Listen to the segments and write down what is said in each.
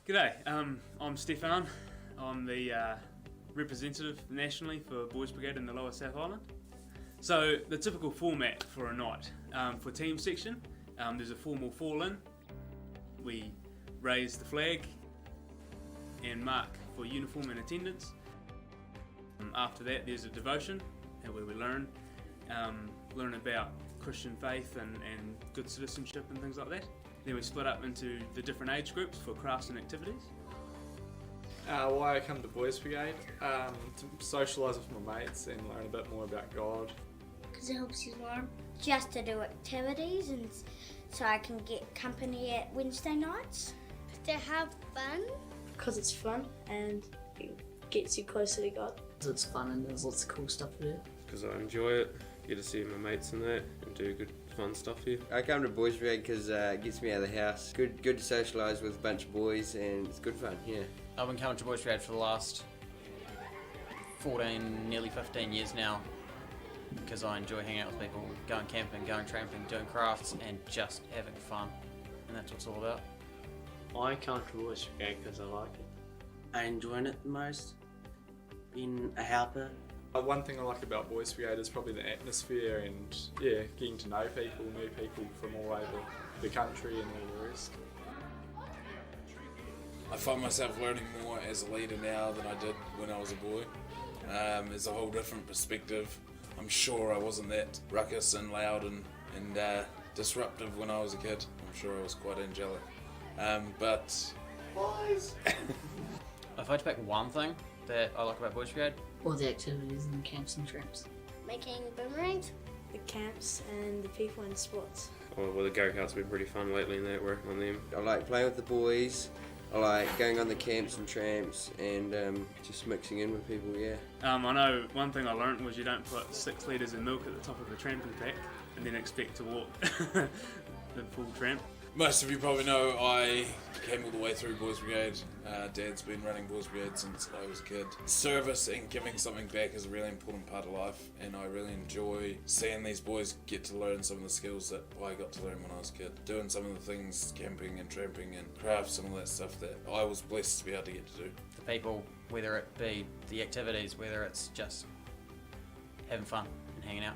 G'day, I'm Stefan. I'm the representative nationally for Boys Brigade in the Lower South Island. So the typical format for a night, for team section, there's a formal fall-in. We raise the flag and mark for uniform and attendance. After that there's a devotion where we learn about Christian faith and good citizenship and things like that. Then we split up into the different age groups for crafts and activities. Why I come to Boys Brigade? To socialise with my mates and learn a bit more about God. Because it helps you learn. Just to do activities and so I can get company at Wednesday nights. To have fun. Because it's fun and it gets you closer to God. It's fun and there's lots of cool stuff to do. Because I enjoy it, get to see my mates and that, and do good fun stuff here. I come to Boys Brigade because it gets me out of the house. Good to socialise with a bunch of boys and it's good fun, yeah. I've been coming to Boys Brigade for the last 14, nearly 15 years now because I enjoy hanging out with people, going camping, going tramping, doing crafts and just having fun. And that's what it's all about. I come to Windsor Community because I like it. I enjoy it the most, being a helper. One thing I like about Boys Brigade is probably the atmosphere and getting to know people, new people from all over the country and all the rest. I find myself learning more as a leader now than I did when I was a boy. It's a whole different perspective. I'm sure I wasn't that ruckus and loud and disruptive when I was a kid. I'm sure I was quite angelic. But Boys! If I had to pick one thing that I like about Boys Brigade, All the activities and the camps and trips. Making boomerangs. The camps and the people and sports. Well, the go-karts have been pretty fun lately and that, working on them. I like playing with the boys. I like going on the camps and tramps and just mixing in with people, yeah. I know one thing I learnt was you don't put 6 litres of milk at the top of a tramping pack and then expect to walk the full tramp. most of you probably know I came all the way through Boys Brigade. Dad's been running Boys Brigade since I was a kid. Service and giving something back is a really important part of life, and I really enjoy seeing these boys get to learn some of the skills that I got to learn when I was a kid. Doing some of the things, camping and tramping and crafts and all that stuff that I was blessed to be able to get to do. the people, whether it be the activities, whether it's just having fun and hanging out.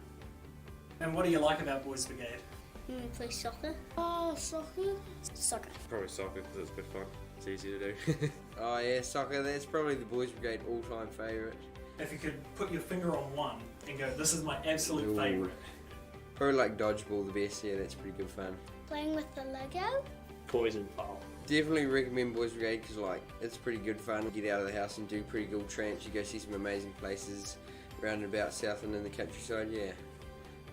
And what do you like about Boys Brigade? We play soccer. Oh, soccer. Soccer. Probably soccer because it's a bit fun. It's easy to do. Oh yeah, soccer, that's probably the Boys Brigade all-time favourite. If you could put your finger on one and go, this is my absolute Ooh. favourite. Probably like dodgeball the best, yeah, that's pretty good fun. Playing with the Lego. Poison foul. Definitely recommend Boys Brigade because like it's pretty good fun. You get out of the house and do pretty cool tramps. You go see some amazing places around and about Southland in the countryside, yeah.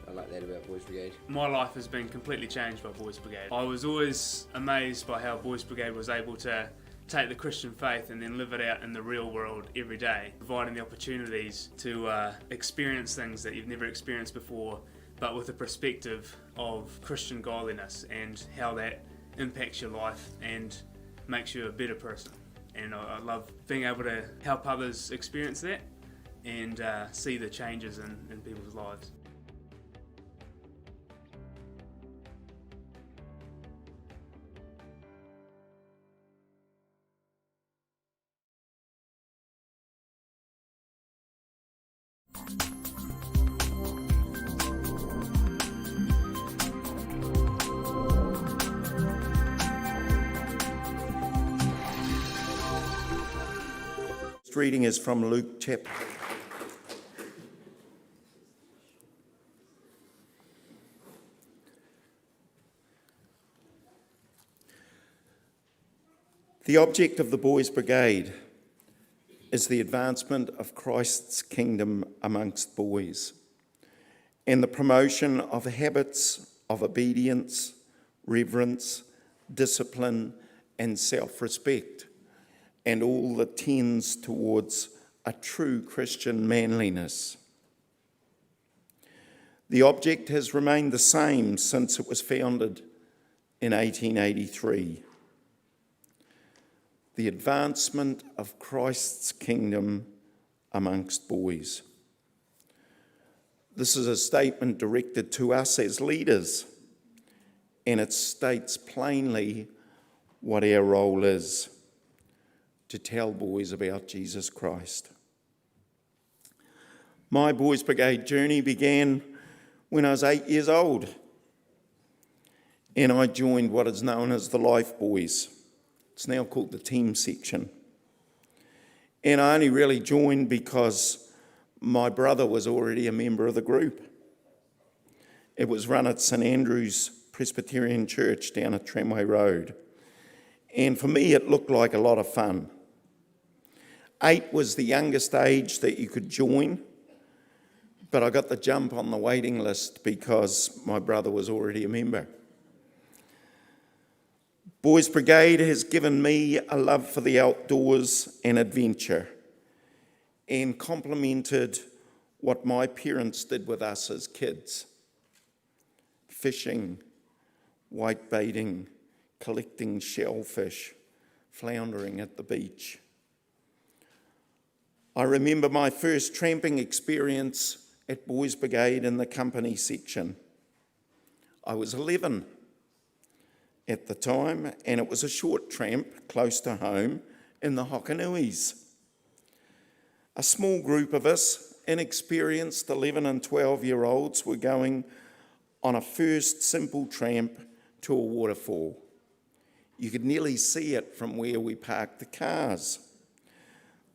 I like that about Boys Brigade. My life has been completely changed by Boys Brigade. I was always amazed by how Boys Brigade was able to take the Christian faith and then live it out in the real world every day, providing the opportunities to experience things that you've never experienced before, but with a perspective of Christian godliness and how that impacts your life and makes you a better person. And I love being able to help others experience that and see the changes in people's lives. Reading is from Luke chapter. The object of the Boys Brigade is the advancement of Christ's kingdom amongst boys and the promotion of habits of obedience, reverence, discipline, and self-respect, and all that tends towards a true Christian manliness. The object has remained the same since it was founded in 1883. The advancement of Christ's kingdom amongst boys. This is a statement directed to us as leaders, and it states plainly what our role is. to tell boys about Jesus Christ. My Boys Brigade journey began when I was 8 years old, and I joined what is known as the Life Boys. It's now called the Team Section. And I only really joined because my brother was already a member of the group. It was run at St Andrew's Presbyterian Church down at Tramway Road. And for me, it looked like a lot of fun. 8 was the youngest age that you could join, but I got the jump on the waiting list because my brother was already a member. Boys Brigade has given me a love for the outdoors and adventure, and complemented what my parents did with us as kids. Fishing, whitebaiting, collecting shellfish, floundering at the beach. I remember my first tramping experience at Boys Brigade in the company section. I was 11 at the time, and it was a short tramp close to home in the Hokanuis. A small group of us, inexperienced 11 and 12-year-olds, were going on a first simple tramp to a waterfall. You could nearly see it from where we parked the cars.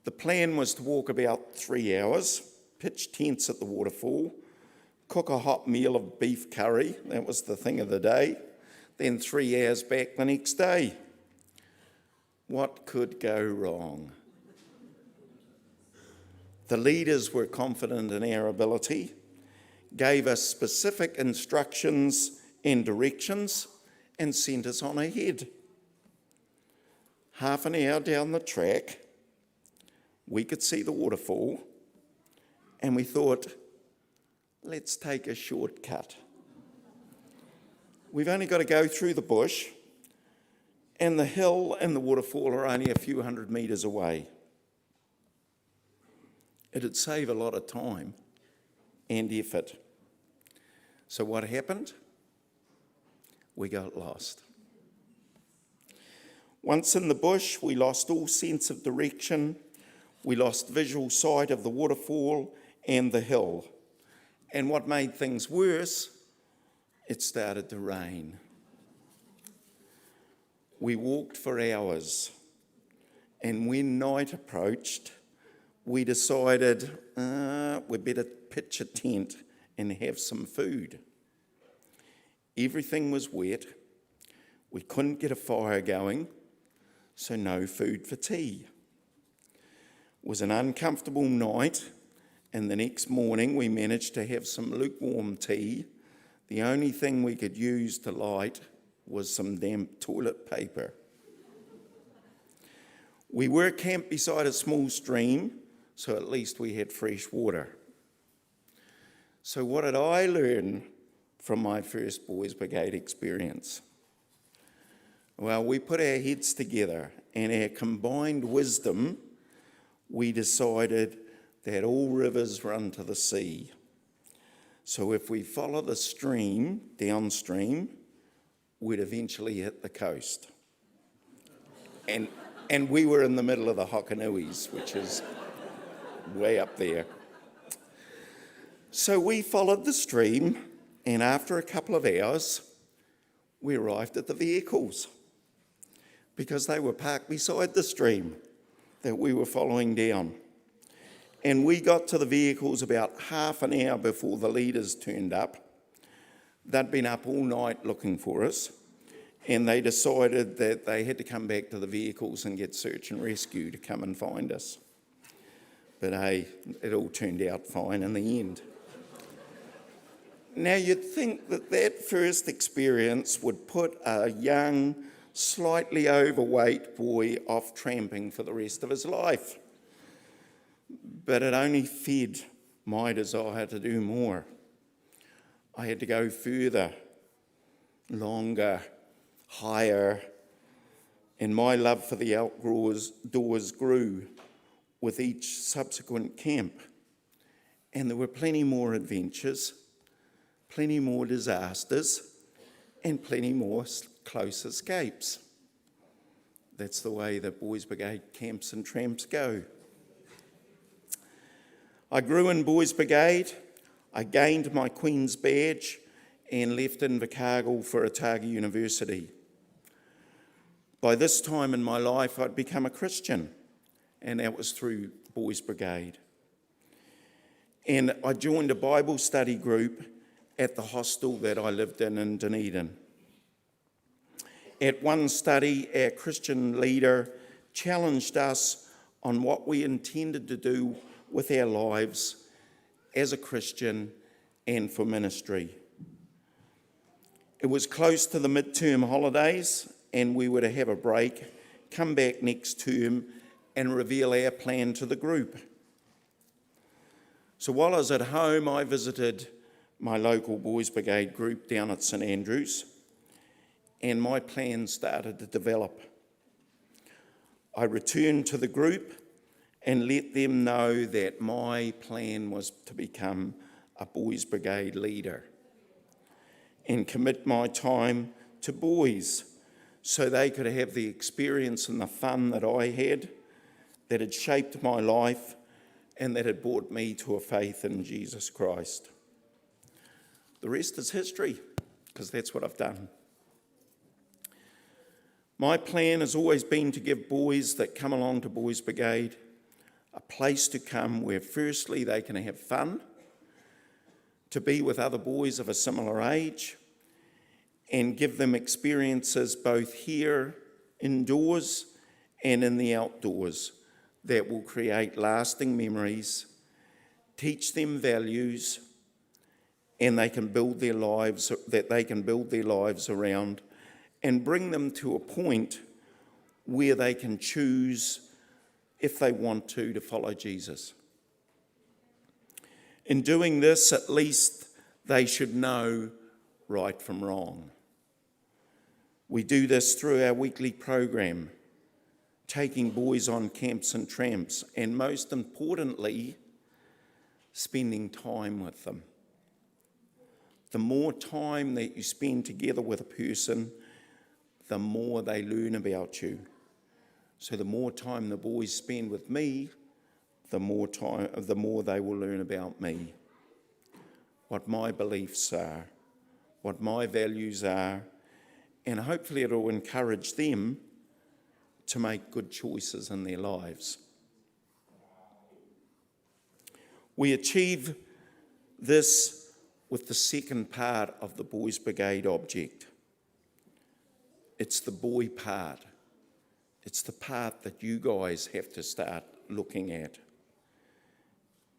The plan was to walk about 3 hours, pitch tents at the waterfall, cook a hot meal of beef curry, that was the thing of the day, then 3 hours back the next day. What could go wrong? The leaders were confident in our ability, gave us specific instructions and directions, and sent us on ahead. Half an hour down the track, we could see the waterfall, and we thought, let's take a shortcut. We've only got to go through the bush, and the hill and the waterfall are only a few hundred metres away. It'd save a lot of time and effort. So what happened? We got lost. Once in the bush, we lost all sense of direction. We lost visual sight of the waterfall and the hill. And what made things worse, it started to rain. We walked for hours, and when night approached, we decided we'd better pitch a tent and have some food. Everything was wet. We couldn't get a fire going, so no food for tea. It was an uncomfortable night, and the next morning we managed to have some lukewarm tea. The only thing we could use to light was some damp toilet paper. We were camped beside a small stream, so at least we had fresh water. So what did I learn from my first Boys Brigade experience? Well, we put our heads together, and our combined wisdom, we decided that all rivers run to the sea. So if we follow the stream downstream, we'd eventually hit the coast. And we were in the middle of the Hokanuis, which is way up there. So we followed the stream, and after a couple of hours, we arrived at the vehicles because they were parked beside the stream that we were following down. And we got to the vehicles about half an hour before the leaders turned up. They'd been up all night looking for us, and they decided that they had to come back to the vehicles and get search and rescue to come and find us. But hey, it all turned out fine in the end. Now you'd think that that first experience would put a young, slightly overweight boy off tramping for the rest of his life. But it only fed my desire to do more. I had to go further, longer, higher, and my love for the outdoors grew with each subsequent camp. And there were plenty more adventures, plenty more disasters, and plenty more close escapes. that's the way that Boys Brigade camps and tramps go. I grew in Boys Brigade. I gained my Queen's badge and left Invercargill for Otago University. By this time in my life, I'd become a Christian, and that was through Boys Brigade. And I joined a Bible study group at the hostel that I lived in Dunedin. At one study, our Christian leader challenged us on what we intended to do with our lives as a Christian and for ministry. It was close to the midterm holidays, and we were to have a break, come back next term and reveal our plan to the group. So while I was at home, I visited my local Boys Brigade group down at St Andrews, and my plan started to develop. I returned to the group and let them know that my plan was to become a Boys Brigade leader and commit my time to boys so they could have the experience and the fun that I had, that had shaped my life and that had brought me to a faith in Jesus Christ. The rest is history, because that's what I've done. My plan has always been to give boys that come along to Boys Brigade a place to come where firstly they can have fun, to be with other boys of a similar age, and give them experiences both here indoors and in the outdoors that will create lasting memories, teach them values, and they can build their lives around, and bring them to a point where they can choose, if they want to follow Jesus. In doing this, at least they should know right from wrong. We do this through our weekly program, taking boys on camps and tramps, and most importantly, spending time with them. The more time that you spend together with a person, the more they learn about you. So the more time the boys spend with me, the more they will learn about me, what my beliefs are, what my values are, and hopefully it will encourage them to make good choices in their lives. We achieve this with the second part of the Boys Brigade object. It's the boy part. It's the part that you guys have to start looking at.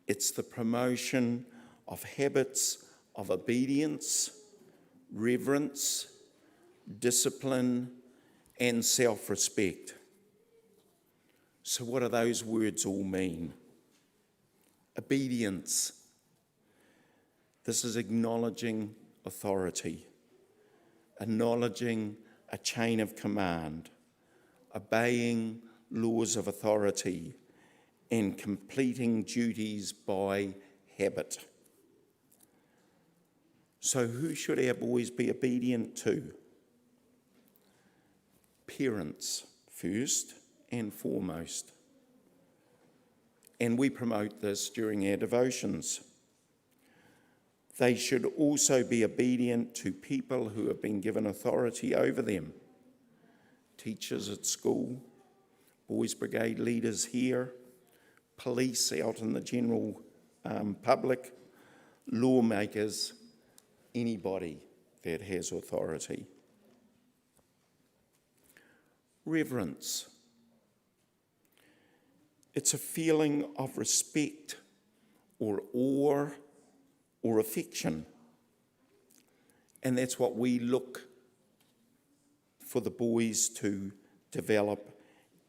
It's the promotion of habits of obedience, reverence, discipline, and self-respect. So what do those words all mean? Obedience. This is acknowledging authority, acknowledging a chain of command, obeying laws of authority, and completing duties by habit. So who should our boys be obedient to? Parents, first and foremost. And we promote this during our devotions. They should also be obedient to people who have been given authority over them. Teachers at school, Boys Brigade leaders here, police out in the general public, lawmakers, anybody that has authority. Reverence. It's a feeling of respect or awe or affection. And that's what we look for the boys to develop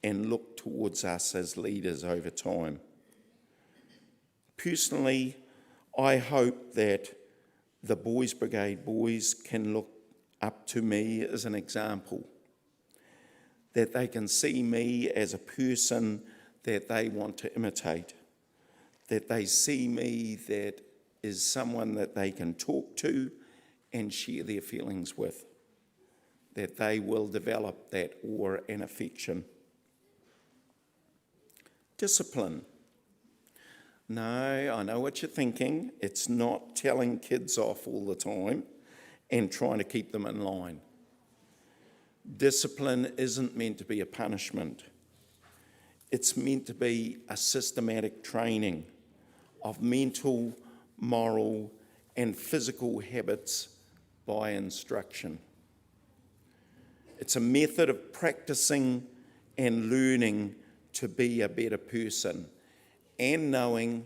and look towards us as leaders over time. Personally, I hope that the Boys Brigade boys can look up to me as an example, that they can see me as a person that they want to imitate, that they see me that is someone that they can talk to and share their feelings with. that they will develop that awe and affection. Discipline. No, I know what you're thinking. It's not telling kids off all the time and trying to keep them in line. Discipline isn't meant to be a punishment. It's meant to be a systematic training of mental, moral, and physical habits by instruction. It's a method of practicing and learning to be a better person and knowing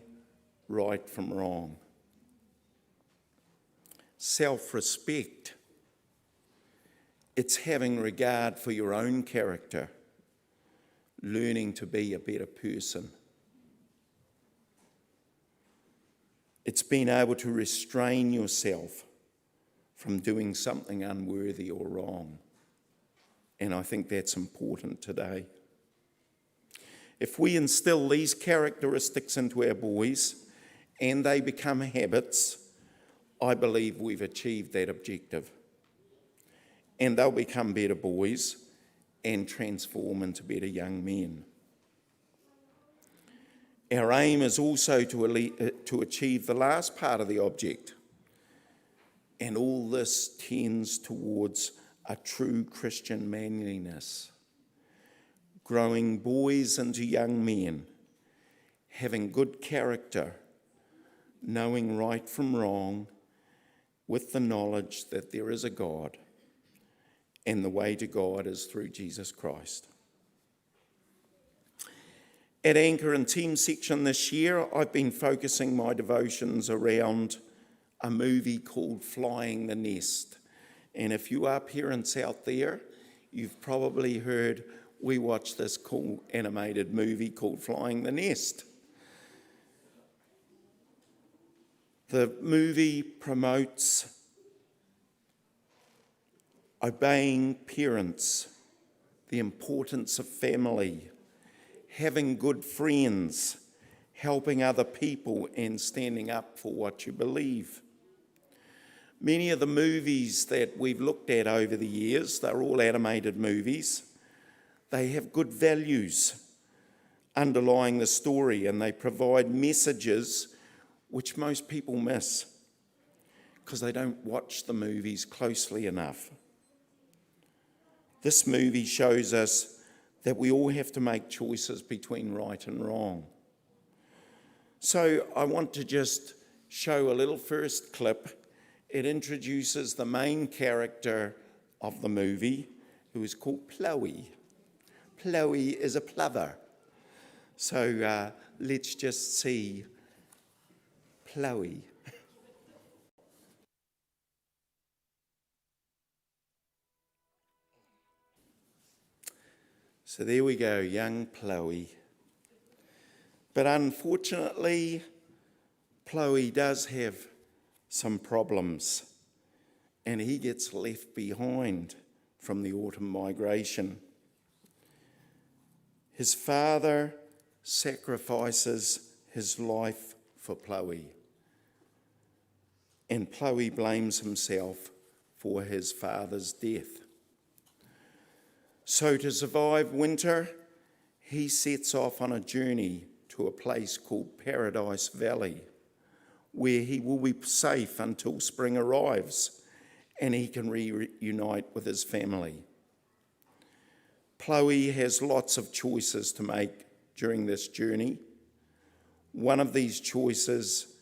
right from wrong. Self-respect. It's having regard for your own character, learning to be a better person. It's being able to restrain yourself from doing something unworthy or wrong. And I think that's important today. If we instill these characteristics into our boys and they become habits, I believe we've achieved that objective. And they'll become better boys and transform into better young men. Our aim is also to achieve the last part of the object. And all this tends towards a true Christian manliness. Growing boys into young men, having good character, knowing right from wrong, with the knowledge that there is a God, and the way to God is through Jesus Christ. At Anchor and Team Section this year, I've been focusing my devotions around a movie called Flying the Nest. And if you are parents out there, you've probably heard we watched this cool animated movie called Flying the Nest. The movie promotes obeying parents, the importance of family, having good friends, helping other people, and standing up for what you believe. Many of the movies that we've looked at over the years, they're all animated movies. They have good values underlying the story, and they provide messages which most people miss because they don't watch the movies closely enough. This movie shows us that we all have to make choices between right and wrong. So I want to just show a little first clip. It introduces the main character of the movie, who is called Chloe. Chloe is a plover. So let's just see Chloe. So there we go, young Chloe. But unfortunately, Chloe does have some problems, and he gets left behind from the autumn migration. His father sacrifices his life for Chloe, and Chloe blames himself for his father's death. So to survive winter, he sets off on a journey to a place called Paradise Valley, where he will be safe until spring arrives and he can reunite with his family. Chloe has lots of choices to make during this journey. One of these choices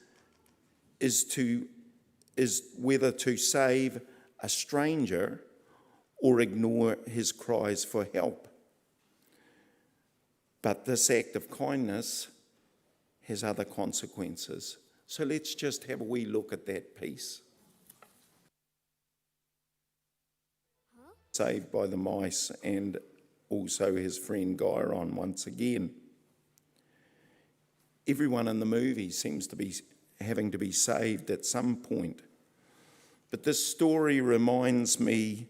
is whether to save a stranger or ignore his cries for help. But this act of kindness has other consequences. So let's just have a wee look at that piece. Saved by the mice and also his friend Gyron once again. Everyone in the movie seems to be having to be saved at some point. But this story reminds me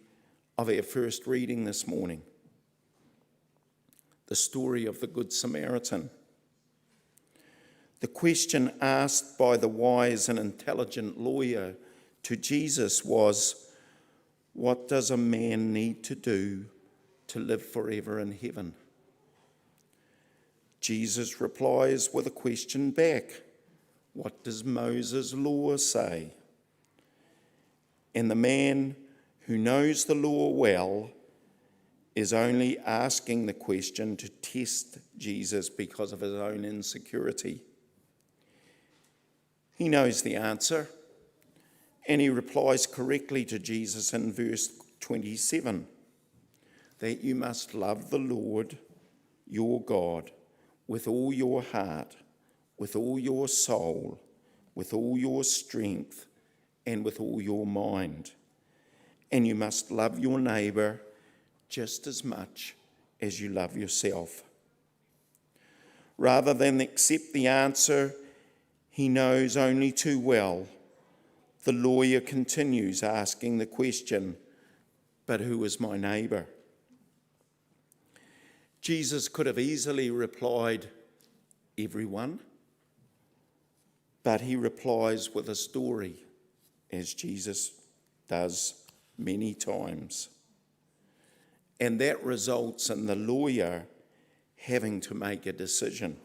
of our first reading this morning. The story of the Good Samaritan. The question asked by the wise and intelligent lawyer to Jesus was, what does a man need to do to live forever in heaven? Jesus replies with a question back. What does Moses' law say? And the man who knows the law well is only asking the question to test Jesus because of his own insecurity. He knows the answer, and he replies correctly to Jesus in verse 27, that you must love the Lord your God with all your heart, with all your soul, with all your strength, and with all your mind. And you must love your neighbour just as much as you love yourself. Rather than accept the answer he knows only too well, the lawyer continues asking the question, but who is my neighbour? Jesus could have easily replied, everyone, but he replies with a story, as Jesus does many times. And that results in the lawyer having to make a decision.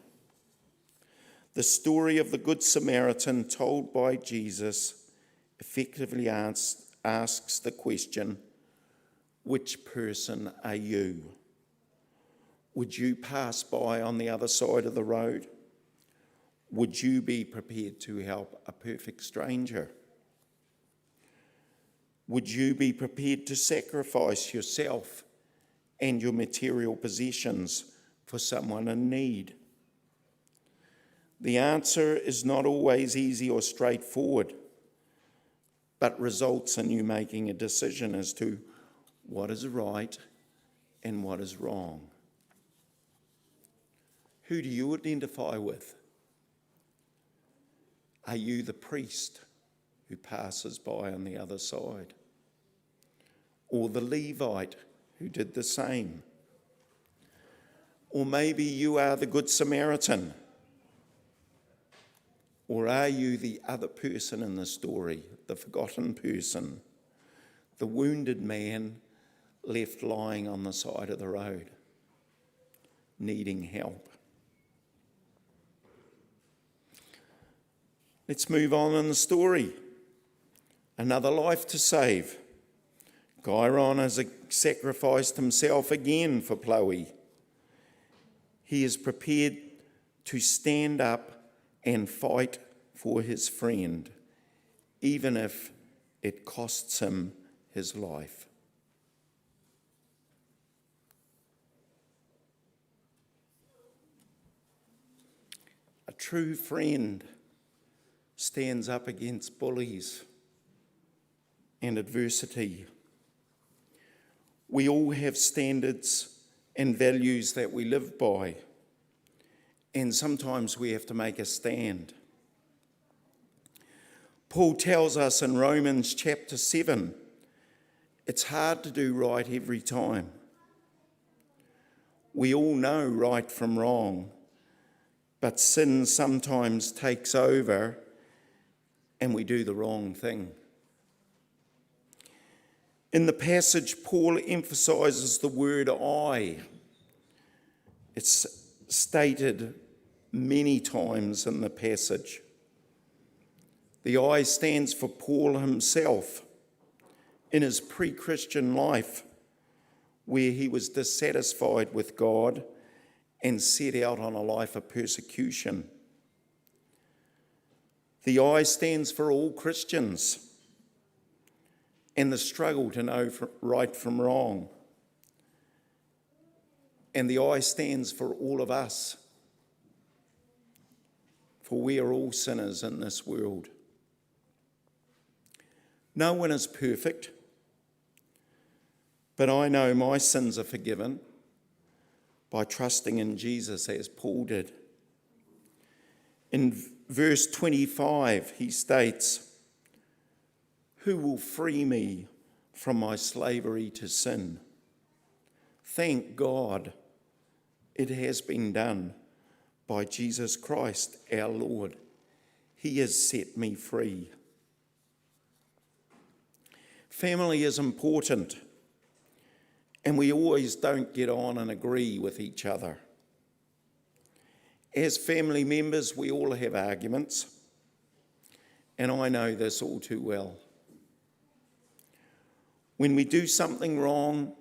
The story of the Good Samaritan told by Jesus effectively asks the question, which person are you? Would you pass by on the other side of the road? Would you be prepared to help a perfect stranger? Would you be prepared to sacrifice yourself and your material possessions for someone in need? The answer is not always easy or straightforward, but results in you making a decision as to what is right and what is wrong. Who do you identify with? Are you the priest who passes by on the other side? Or the Levite who did the same? Or maybe you are the Good Samaritan. Or are you the other person in the story, the forgotten person, the wounded man left lying on the side of the road, needing help? Let's move on in the story. Another life to save. Chiron has sacrificed himself again for Chloe. He is prepared to stand up and fight for his friend, even if it costs him his life. A true friend stands up against bullies and adversity. We all have standards and values that we live by, and sometimes we have to make a stand. Paul tells us in Romans chapter 7, it's hard to do right every time. We all know right from wrong, but sin sometimes takes over and we do the wrong thing. In the passage, Paul emphasises the word I. It's stated many times in the passage. The I stands for Paul himself in his pre-Christian life, where he was dissatisfied with God and set out on a life of persecution. The I stands for all Christians and the struggle to know right from wrong. And the I stands for all of us, for we are all sinners in this world. No one is perfect, but I know my sins are forgiven by trusting in Jesus as Paul did. In verse 25, he states, "Who will free me from my slavery to sin? Thank God it has been done by Jesus Christ our Lord. He has set me free." Family is important, and we always don't get on and agree with each other. As family members, we all have arguments, and I know this all too well. When we do something wrong,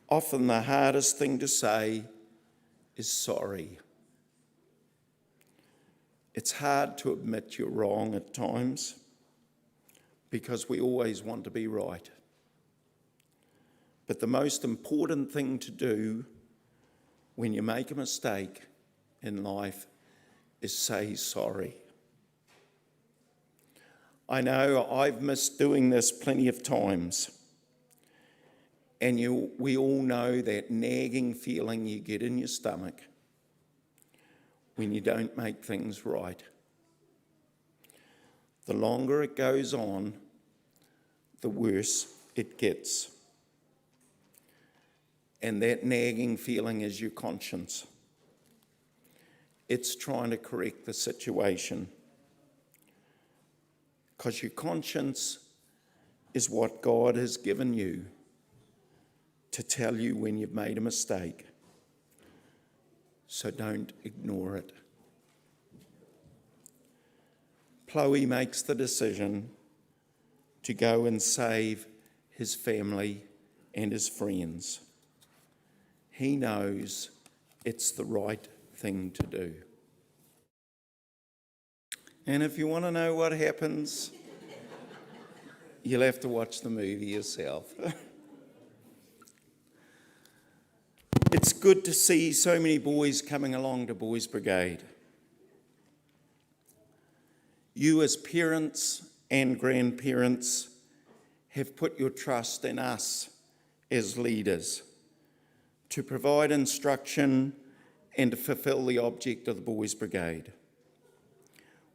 often the hardest thing to say is sorry. It's hard to admit you're wrong at times because we always want to be right. But the most important thing to do when you make a mistake in life is say sorry. I know I've missed doing this plenty of times. And we all know that nagging feeling you get in your stomach when you don't make things right. The longer it goes on, the worse it gets. And that nagging feeling is your conscience. It's trying to correct the situation. Because your conscience is what God has given you to tell you when you've made a mistake. So don't ignore it. Chloe makes the decision to go and save his family and his friends. He knows it's the right thing to do. And if you want to know what happens, you'll have to watch the movie yourself. It's good to see so many boys coming along to Boys Brigade. You as parents and grandparents have put your trust in us as leaders to provide instruction and to fulfil the object of the Boys Brigade.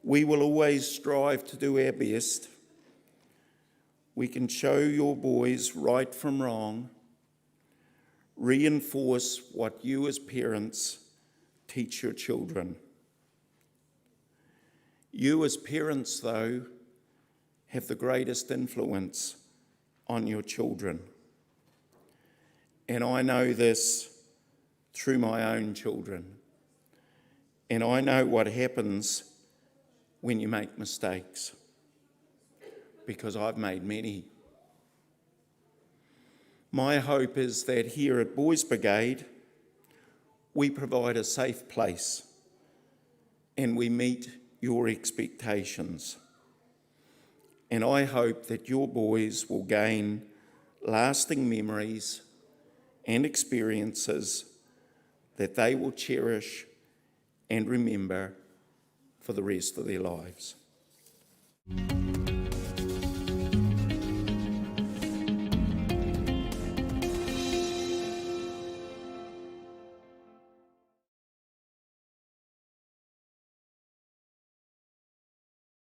We will always strive to do our best. We can show your boys right from wrong, reinforce what you as parents teach your children. You as parents, though, have the greatest influence on your children. And I know this through my own children. And I know what happens when you make mistakes, because I've made many. My hope is that here at Boys Brigade, we provide a safe place and we meet your expectations. And I hope that your boys will gain lasting memories and experiences that they will cherish and remember for the rest of their lives.